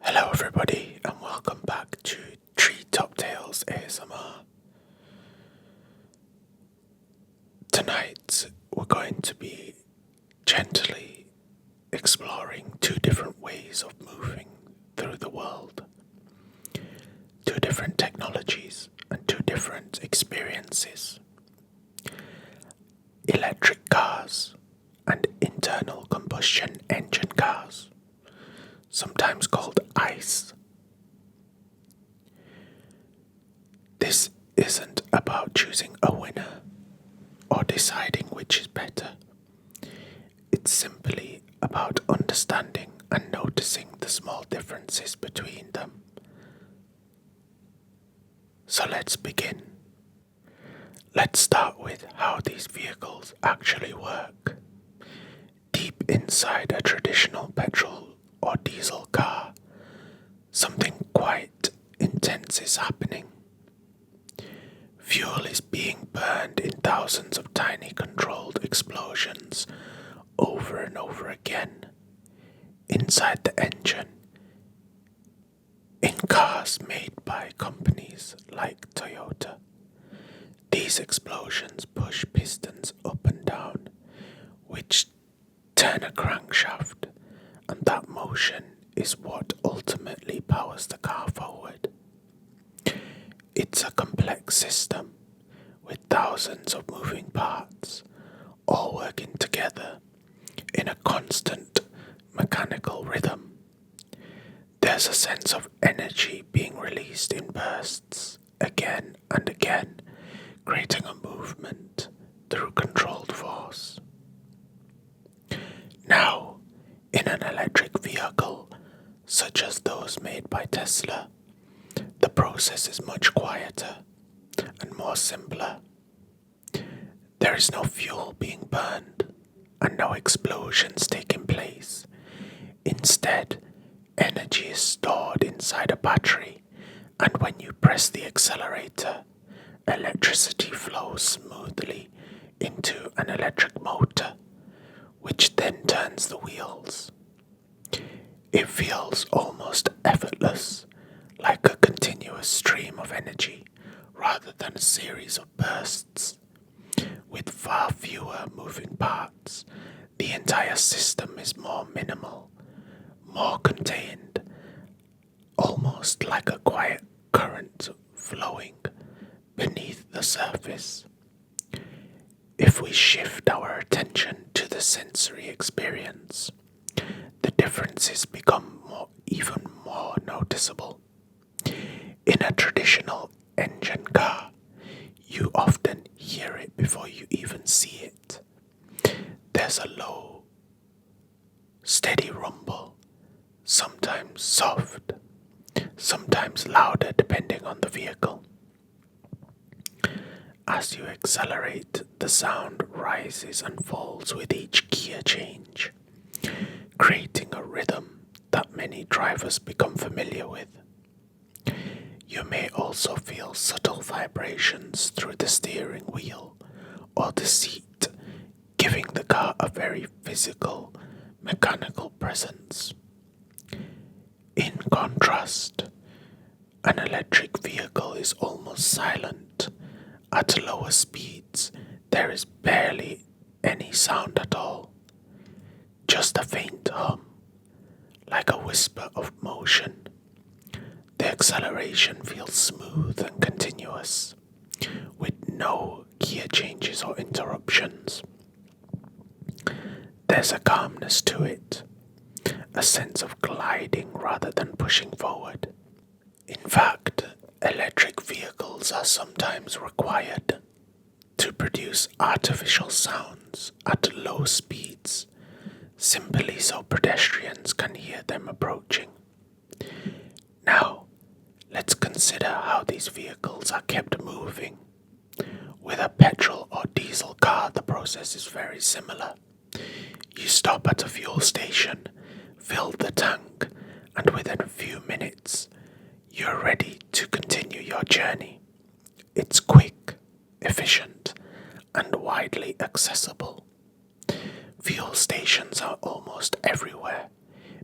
Hello everybody and welcome back to Treetop Tales ASMR. Tonight we're going to be gently exploring two different ways of moving through the world. Two different technologies and two different experiences. Electric cars and internal combustion engine cars, sometimes called ICE. This isn't about choosing a winner or deciding which is better. It's simply about understanding and noticing the small differences between them. So let's begin. Let's start with how these vehicles actually work. Deep inside a traditional petrol or diesel car, something quite intense is happening. Fuel is being burned in thousands of tiny controlled explosions over and over again inside the engine. In cars made by companies like Toyota, these explosions push pistons up and down, which turn a crankshaft, and that motion is what ultimately powers the car forward. It's a complex system with thousands of moving parts, all working together in a constant mechanical rhythm. There's a sense of energy being released in bursts again and again, creating a movement through controlled force. Now, in an electric vehicle, such as those made by Tesla, the process is much quieter and more simpler. There is no fuel being burned and no explosions taking place. Instead, energy is stored inside a battery, and when you press the accelerator, electricity flows smoothly into an electric motor, which then turns the wheels. It feels almost effortless, like a continuous stream of energy rather than a series of bursts. With far fewer moving parts, the entire system is more minimal, more contained, almost like a quiet current flowing beneath the surface. If we shift our attention to the sensory experience, the differences become even more noticeable. In a traditional engine car, you often hear it before you even see it. There's a low, steady rumble, sometimes soft, sometimes louder depending on the vehicle. As you accelerate, the sound rises and falls with each gear change, creating a rhythm that many drivers become familiar with. You may also feel subtle vibrations through the steering wheel or the seat, giving the car a very physical, mechanical presence. In contrast, an electric vehicle is almost silent. At lower speeds, there is barely any sound at all, just a faint hum, like a whisper of motion. The acceleration feels smooth and continuous, with no gear changes or interruptions. There's a calmness to it, a sense of gliding rather than pushing forward. In fact, electric vehicles are sometimes required to produce artificial sounds at low speeds, simply so pedestrians can hear them approaching. Now, let's consider how these vehicles are kept moving. With a petrol or diesel car, the process is very similar. You stop at a fuel station, fill the tank, and within a few minutes, you're ready to continue your journey. It's quick, efficient, and widely accessible. Fuel stations are almost everywhere,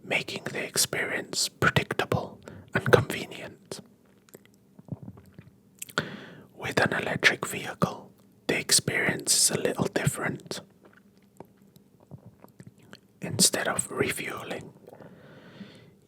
making the experience predictable and convenient. With an electric vehicle, the experience is a little different. Instead of refueling,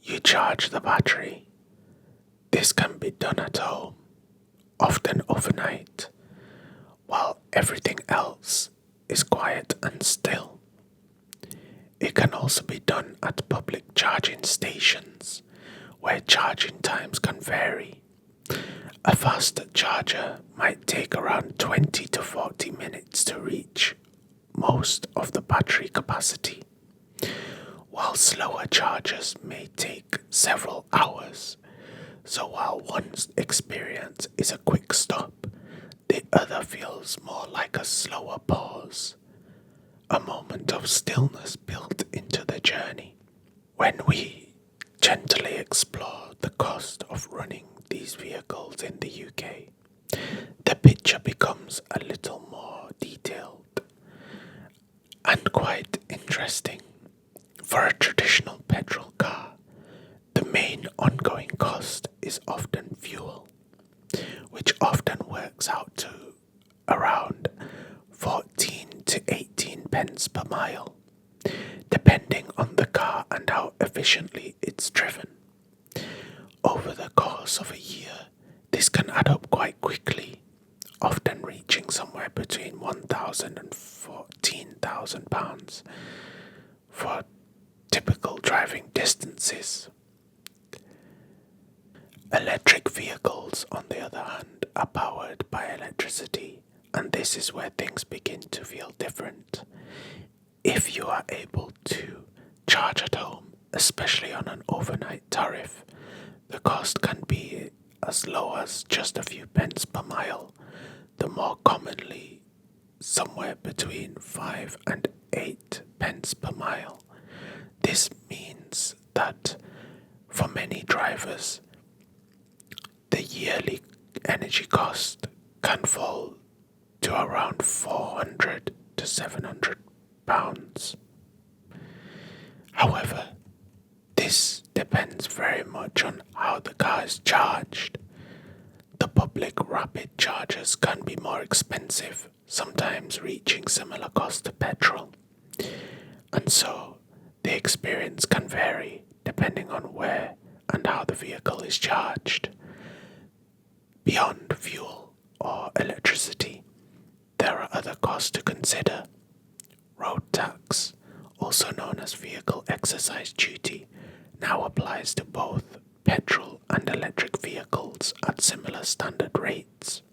you charge the battery. This can be done at home, often overnight, while everything else is quiet and still. It can also be done at public charging stations, where charging times can vary. A fast charger might take around 20 to 40 minutes to reach most of the battery capacity, while slower chargers may take several hours. So while one experience is a quick stop, the other feels more like a slower pause, a moment of stillness built into the journey. When we gently explore the cost of running these vehicles in the UK, the picture becomes a little more detailed and quite interesting. For a traditional petrol car, the main ongoing cost is often fuel, which often works out to around 14 to 18 pence per mile, depending on the car and how efficiently it's driven. Over the course of a year, this can add up quite quickly, often reaching somewhere between £1,000 and £14,000 for typical driving distances. Electric vehicles, on the other hand, are powered by electricity, and this is where things begin to feel different. If you are able to charge at home, especially on an overnight tariff, the cost can be as low as just a few pence per mile, the more commonly somewhere between 5 and 8 pence per mile. This means that for many drivers, the yearly energy cost can fall to around £400 to £700. However, this depends very much on how the car is charged. The public rapid chargers can be more expensive, sometimes reaching similar cost to petrol, and so the experience can vary depending on where and how the vehicle is charged. Beyond fuel or electricity, there are other costs to consider. Road tax, also known as vehicle exercise duty, now applies to both petrol and electric vehicles at similar standard rates.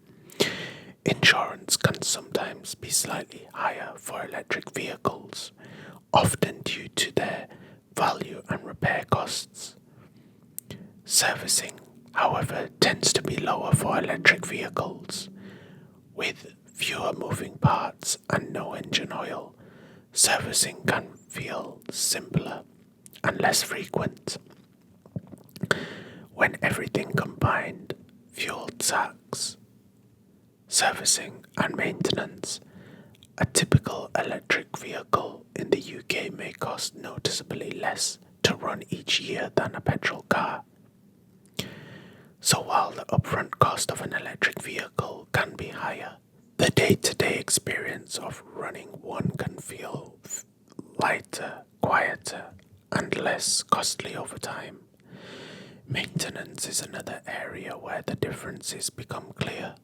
Insurance can sometimes be slightly higher for electric vehicles, often due to their value and repair costs. Servicing, however, tends to be lower for electric vehicles. With fewer moving parts and no engine oil, servicing can feel simpler and less frequent. When everything combined, fuel tax, servicing and maintenance, a typical electric vehicle in the UK may cost noticeably less to run each year than a petrol car. So while the upfront cost of an electric vehicle can be higher, the day-to-day experience of running one can feel lighter, quieter, and less costly over time. Maintenance is another area where the differences become clear.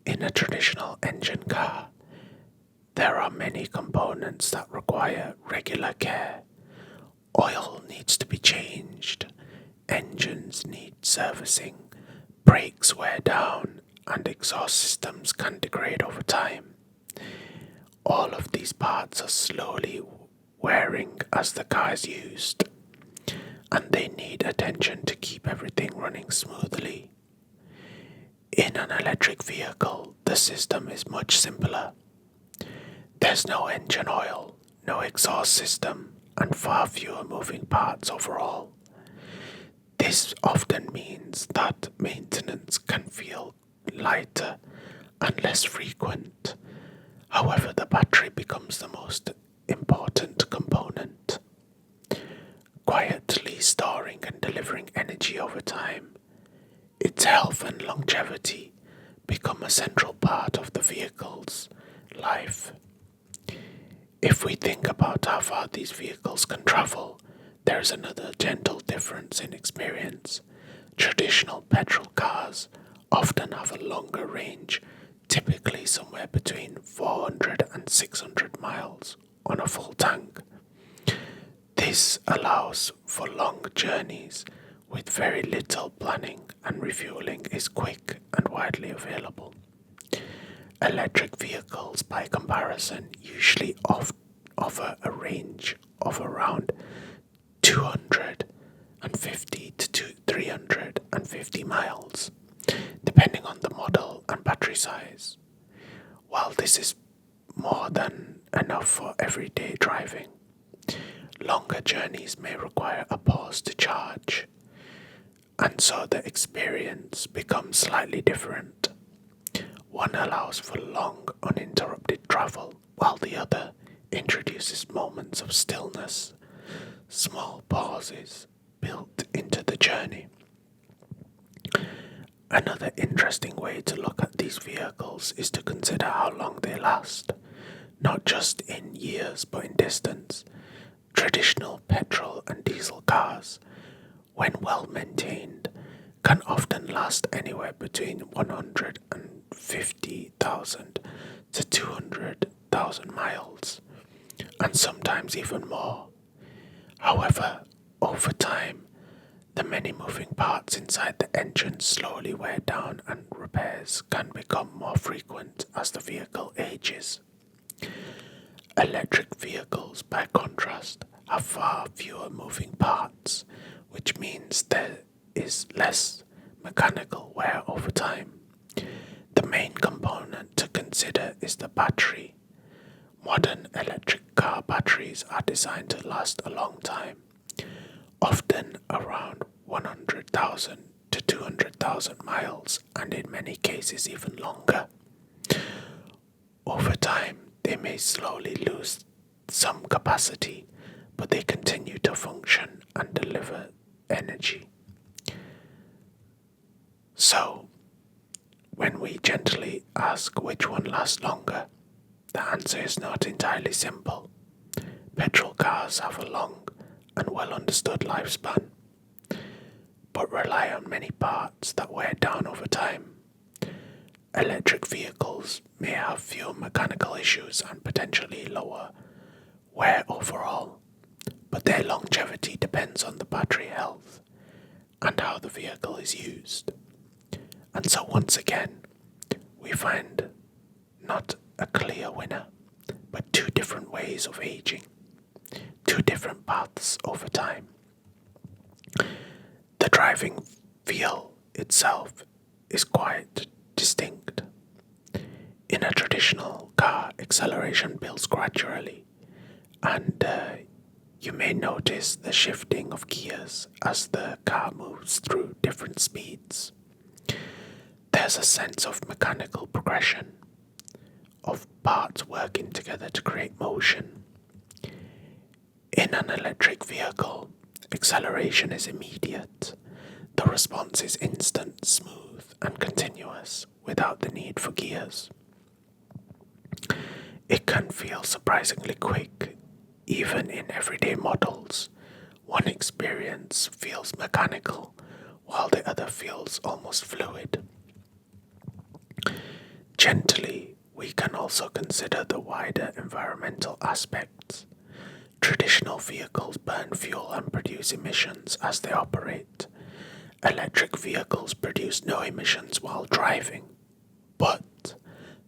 In a traditional engine car, there are many components that require regular care. Oil needs to be changed, engines need servicing, brakes wear down, and exhaust systems can degrade over time. All of these parts are slowly wearing as the car is used, and they need attention to keep everything running smoothly. In an electric vehicle, the system is much simpler. There's no engine oil, no exhaust system, and far fewer moving parts overall. This often means that maintenance can feel lighter and less frequent. However, the battery becomes the most important component. quietly storing and delivering energy over time. Its health and longevity become a central part of the vehicle's life. If we think about how far these vehicles can travel, there is another gentle difference in experience. Traditional petrol cars often have a longer range, typically somewhere between 400 and 600 miles on a full tank. This allows for long journeys with very little planning, and refueling is quick and widely available. Electric vehicles, by comparison, usually offer a range of around 250 to 350 miles, depending on the model and battery size. While this is more than enough for everyday driving, longer journeys may require a pause to charge, and so the experience becomes slightly different. One allows for long, uninterrupted travel, while the other introduces moments of stillness, small pauses built into the journey. Another interesting way to look at these vehicles is to consider how long they last, not just in years but in distance. Traditional petrol and diesel cars, when well maintained, can often last anywhere between 150,000 to 200,000 miles, and sometimes even more. However, over time, the many moving parts inside the engine slowly wear down, and repairs can become more frequent as the vehicle ages. Electric vehicles, by contrast, have far fewer moving parts, which means there is less mechanical wear over time. The main component to consider is the battery. Modern electric car batteries are designed to last a long time, often around 100,000 to 200,000 miles, and in many cases even longer. Over time, they may slowly lose some capacity, but they continue to function and deliver energy. So, when we gently ask which one lasts longer, the answer is not entirely simple. Petrol cars have a long and well understood lifespan, but rely on many parts that wear down over time. Electric vehicles may have fewer mechanical issues and potentially lower wear overall, but their longevity depends on the battery health and how the vehicle is used. And so once again, we find not a clear winner, but two different ways of aging, two different paths over time. The driving feel itself is quite distinct. In a traditional car, acceleration builds gradually, and you may notice the shifting of gears as the car moves through different speeds. There's a sense of mechanical progression, of parts working together to create motion. In an electric vehicle, acceleration is immediate. The response is instant, smooth, and continuous without the need for gears. It can feel surprisingly quick, even in everyday models. One experience feels mechanical, while the other feels almost fluid. Gently, we can also consider the wider environmental aspects. Traditional vehicles burn fuel and produce emissions as they operate. Electric vehicles produce no emissions while driving, but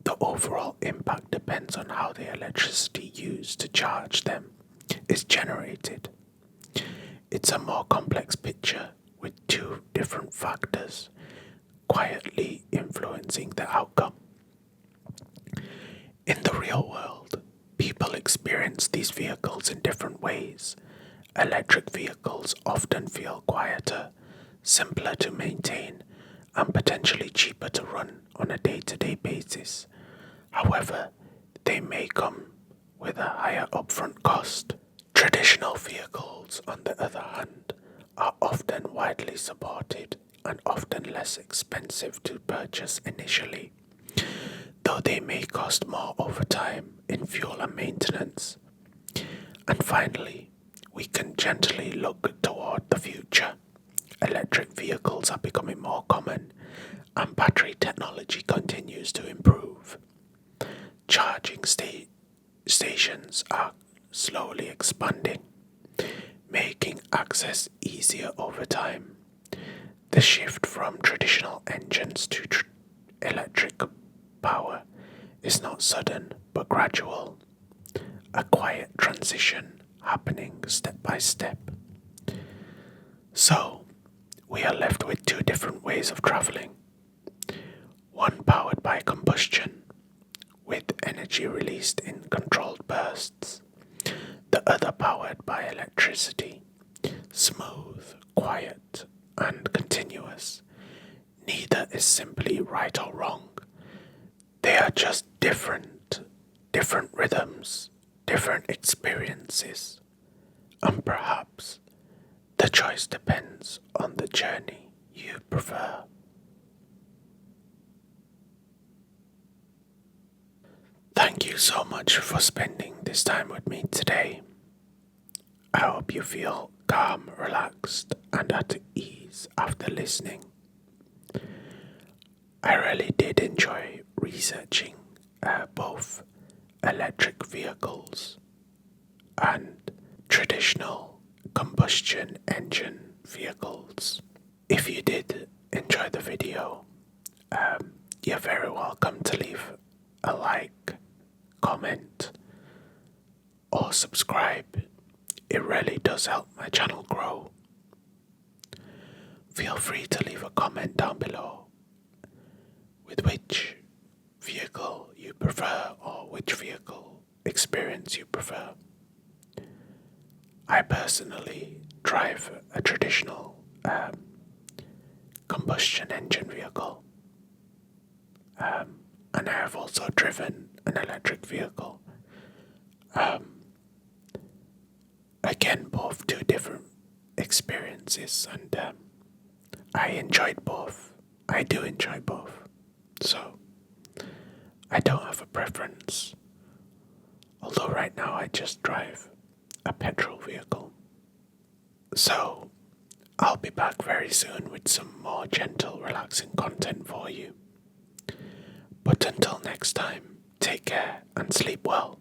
the overall impact depends on how the electricity used to charge them is generated. It's a more complex picture with two different factors quietly influencing the outcome. In the real world, people experience these vehicles in different ways. Electric vehicles often feel quieter, simpler to maintain, and potentially cheaper to run on a day-to-day basis. However, they may come with a higher upfront cost. Traditional vehicles, on the other hand, are often widely supported and often less expensive to purchase initially, though they may cost more over time in fuel and maintenance. And finally, we can gently look toward the future. Electric vehicles are becoming more common, and battery technology continues to improve. Charging stations are slowly expanding, making access easier over time. The shift from traditional engines to electric power is not sudden but gradual, a quiet transition happening step by step. So, we are left with two different ways of traveling. One powered by combustion, with energy released in controlled bursts. The other powered by electricity, smooth, quiet, and continuous. Neither is simply right or wrong. They are just different rhythms, different experiences, and perhaps the choice depends on the journey you prefer. Thank you so much for spending this time with me today. I hope you feel calm, relaxed, and at ease after listening. I really did enjoy researching both electric vehicles and traditional combustion engine vehicles. If you did enjoy the video, you're very welcome to leave a like, comment, or subscribe. It really does help my channel grow. Feel free to leave a comment down below with which vehicle you prefer or which vehicle experience you prefer. I personally drive a traditional combustion engine vehicle, and I have also driven an electric vehicle. Again, both two different experiences, and I enjoyed both. I do enjoy both, so I don't have a preference. Although right now I just drive a petrol vehicle. So I'll be back very soon with some more gentle, relaxing content for you. But until next time, take care and sleep well.